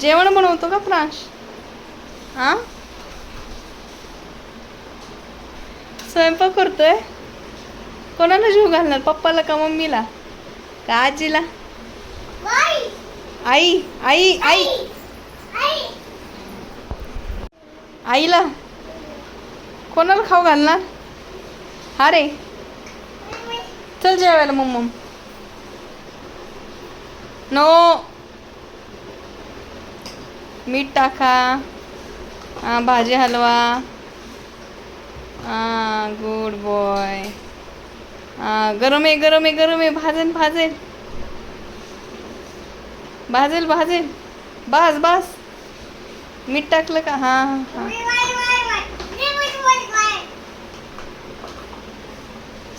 जेवण बनवतो का प्रांश? हां, स्वयंपाक करतोय. कोणाला जीव घालणार, पप्पाला का मम्मीला का आजीला? आई आई आई आईला. कोणाला खाऊ घालणार? हा रे, चल जेवायला मम्म. नो, मीठ टाका. हां, भाजी हलवा. हां, गुड बॉय. हां, गरम आहे गरम आहे गरम आहे. भाजेल भाजेल भाजेल भाजेल. बास बास. मीठ टाकलं का? हां हां हां.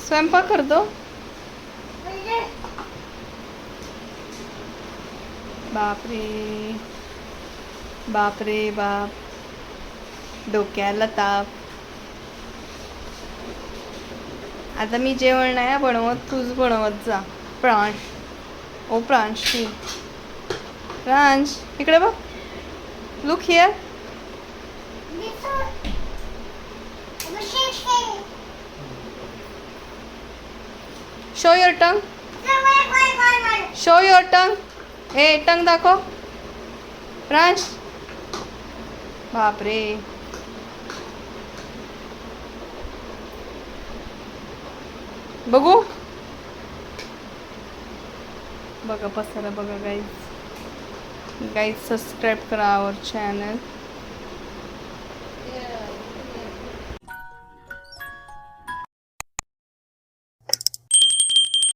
स्वयंपाक करतो. बापरे बापरे बाप, डोक्याला ताप. आता मी जेवण नाही बनवत, तूच बनवत जा प्रांश. ओ प्रांशी, प्रांश इकडे बघ. Look here. Show your tongue. Show your tongue. ए टंग दाखव प्रांश. बापरे, बघू. बघा पसारा बघा गाईज. गाईज सबस्क्राईब करा आवर चॅनल.